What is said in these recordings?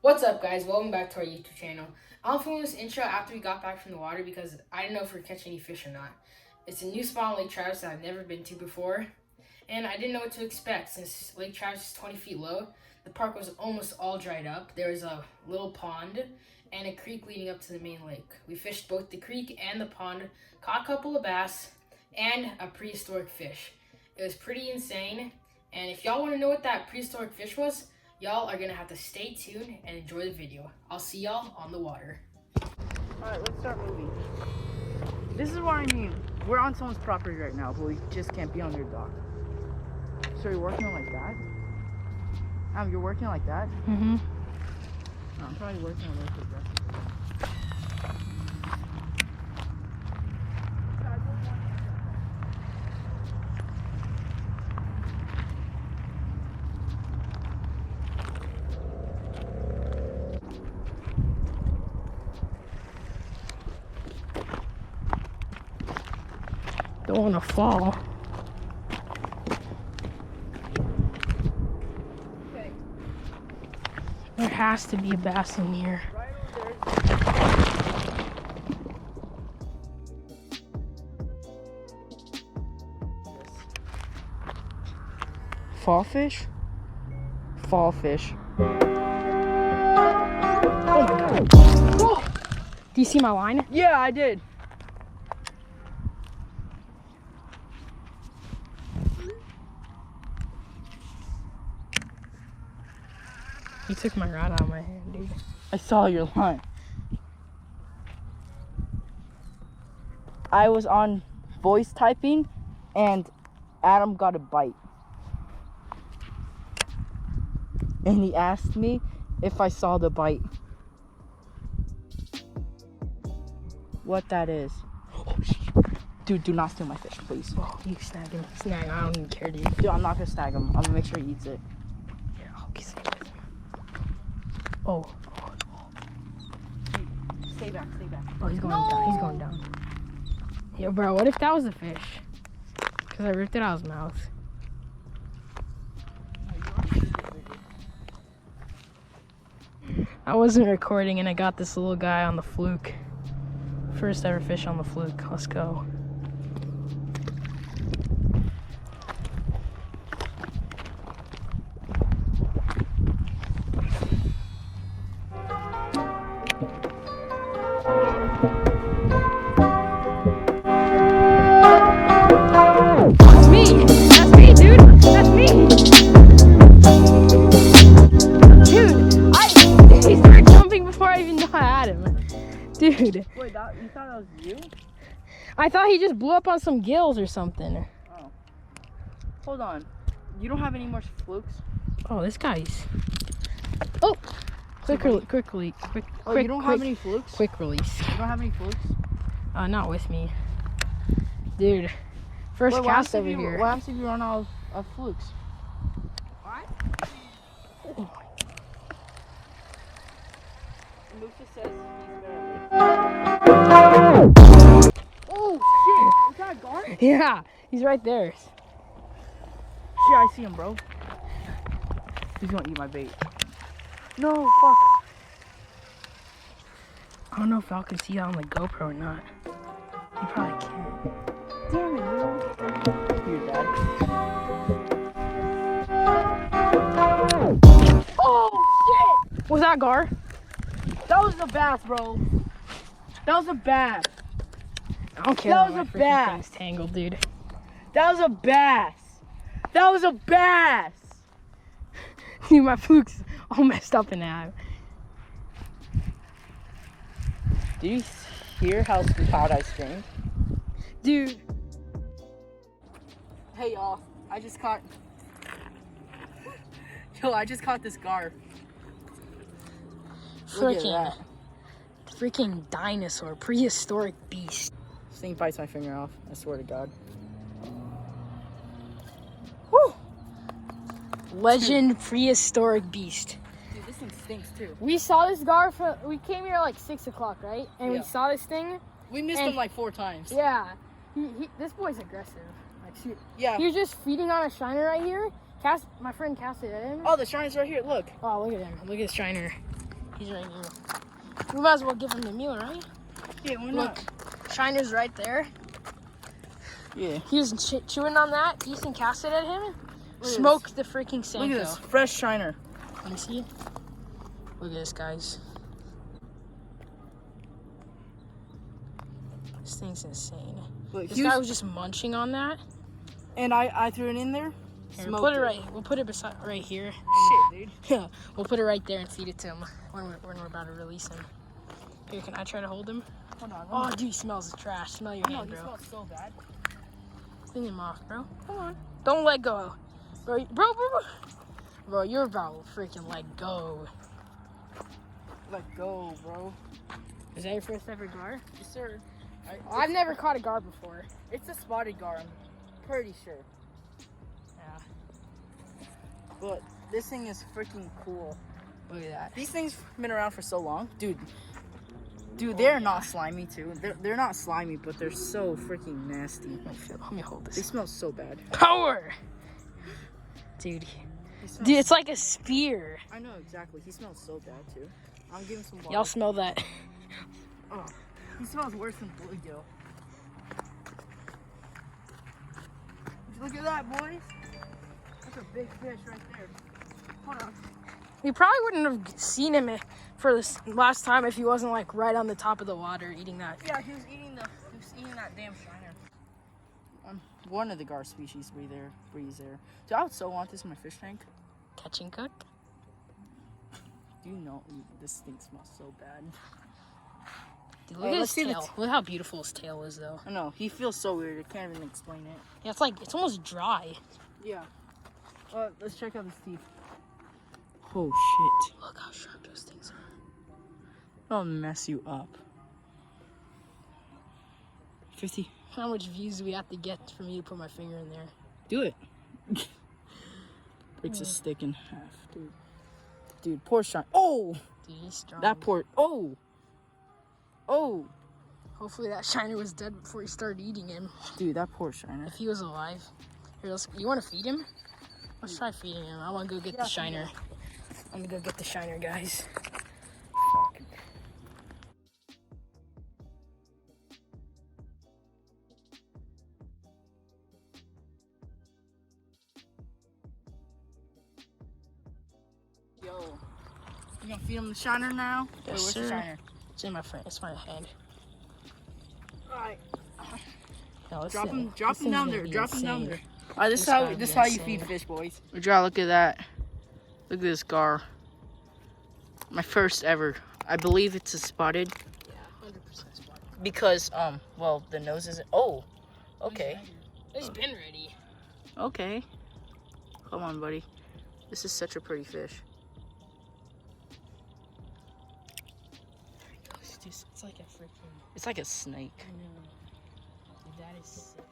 What's up, guys? Welcome back to our YouTube channel. I'm filming this intro after we got back from the water because I didn't know if we were catching any fish or not. It's a new spot on Lake Travis that I've never been to before, and I didn't know what to expect since Lake Travis is 20 feet low. The park was almost all dried up. There was a little pond and a creek leading up to the main lake. We fished both the creek and the pond, caught a couple of bass, and a prehistoric fish. It was pretty insane, and if y'all want to know what that prehistoric fish was, y'all are gonna have to stay tuned and enjoy the video. I'll see y'all on the water. Alright, let's start moving. This is what I mean. We're on someone's property right now, but we just can't be on their dock. So you're working like that? You're working like that? Mm-hmm. No, I'm probably working a little bit aggressive. Don't want to fall. Okay. There has to be a bass in here. Right over there. Fall fish? Fall fish. Oh my god. Whoa! Do you see my line? Yeah, I did. You took my rod out of my hand, dude. I saw your line. I was on voice typing and Adam got a bite. And he asked me if I saw the bite. What that is. Dude, do not steal my fish, please. Oh, you snag him. Snag. I don't even care, dude. Dude, I'm not gonna snag him. I'm gonna make sure he eats it. Yeah, I'll get some. Oh. Stay back, stay back. Oh, he's going down. He's going down. Yeah, bro, what if that was a fish? Because I ripped it out of his mouth. I wasn't recording and I got this little guy on the fluke. First ever fish on the fluke. Let's go. That's me! That's me, dude! That's me! Dude, he started jumping before I even knew I had him. Dude. Wait, you thought that was you? I thought he just blew up on some gills or something. Oh. Hold on. You don't have any more flukes? Oh, this guy's... Oh! Quick you don't have any flukes? Quick release. You don't have any flukes? Not with me. Dude. First cast over here. What happens if you run out of flukes? What? Oh my. Lucas says he's barely. Oh shit! Is that a gar? Yeah, he's right there. Shit, I see him, bro. He's gonna eat my bait. No, fuck. I don't know if y'all can see that on the GoPro or not. You probably can. Damn it, bro. You're dead. Oh shit! Was that gar? That was a bass, bro. That was a bass. I don't care. That about was my a freaking bass. thing's tangled, dude. That was a bass. That was a bass. Dude, my fluke's all messed up in that. Do you hear how loud I screamed? Dude. Hey y'all, I just caught this gar. Look at that. Freaking dinosaur, prehistoric beast. This thing bites my finger off, I swear to God. Whew. Legend prehistoric beast. Dude, this thing stinks too. We saw this gar we came here like 6 o'clock, right? And Yeah. we saw this thing. We missed And- him like 4 times. Yeah. This boy's aggressive. Like, shoot. Yeah. He was just feeding on a shiner right here. My friend cast it at him. Oh, the shine's right here, look. Oh, look at him. Look at the shiner. He's right here. We might as well give him the meal, right? Yeah, why Look, not? Shiner's right there. Yeah. He was chewing on that. Ethan cast it at him. Look Smoked the freaking Senko. Look at this, fresh Shiner. Let me see. Look at this, guys. This thing's insane. Look, This guy was just munching on that. And I threw it in there. Here, put it right. We'll put it beside right here. Shit, dude. Yeah, we'll put it right there and feed it to him when we're about to release him. Here, can I try to hold him? Hold on. Oh, dude, he smells the trash. Smell your hand, He bro. smells so bad. Clean him off, bro. Come on. Don't let go. Bro, you're about to freaking let go. Let go, bro. Is that your first ever gar? Yes, sir. I've never caught a gar before. It's a spotted gar, I'm pretty sure. Yeah. But this thing is freaking cool. Look at that. These things have been around for so long. Dude, they're not slimy, too. They're not slimy, but they're so freaking nasty. Let me hold They this. smell so bad. Power! Dude, it's like a spear. I know, exactly. He smells so bad, too. I'm giving some water. Y'all smell that? Oh, he smells worse than bluegill. Look at that, boys. That's a big fish right there. Hold on. We probably wouldn't have seen him for this last time if he wasn't like right on the top of the water eating that. Yeah, he was eating that damn Shiner. One of the gar species breathes there. Dude, I would so want this in my fish tank. Catch and cook. Do you know this thing smells so bad? Dude, look at his tail. Look how beautiful his tail is, though. I know, he feels so weird. I can't even explain it. Yeah, it's almost dry. Yeah. Let's check out his teeth. Oh shit. Look how sharp those things are. That'll mess you up. 50. How much views do we have to get for me to put my finger in there? Do it. Breaks a stick in half, dude. Dude, poor Shiner. Oh! Dude, he's strong. That poor. Oh! Oh! Hopefully that Shiner was dead before he started eating him. Dude, that poor Shiner. If he was alive. Here, you want to feed him? Let's try feeding him. I want to go get the Shiner. I'm gonna go get the Shiner, guys. Fuck. Yo. You gonna feed him the Shiner now? Yes, where's sir. the Shiner? It's in my friend. It's my hand. Alright. No, Drop him down there. Drop him down there. Alright, this This is how you insane. feed fish, boys. Draw, look at that. Look at this gar. My first ever. I believe it's a spotted. Yeah, 100% spot. Because, well, the nose isn't. Oh, okay. It's been ready. Okay. Come on, buddy. This is such a pretty fish. It's like a freaking. It's like a snake. I know. Dude, that is sick.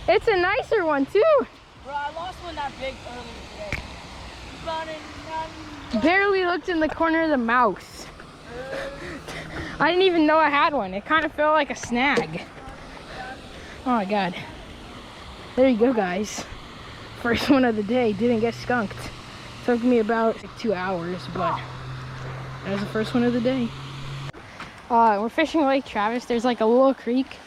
It's a nicer one too. Bro, I lost one that big earlier today. Barely looked in the corner of the mouse. I didn't even know I had one. It kind of felt like a snag. Oh my god. There you go, guys. First one of the day. Didn't get skunked. Took me about 2 hours, but that was the first one of the day. We're fishing Lake Travis. There's like a little creek,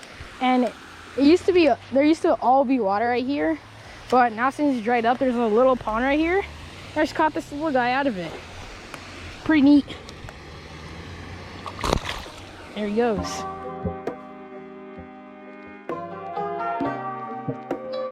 and there used to all be water right here, but now since it's dried up, there's a little pond right here. I just caught this little guy out of it. Pretty neat. There he goes.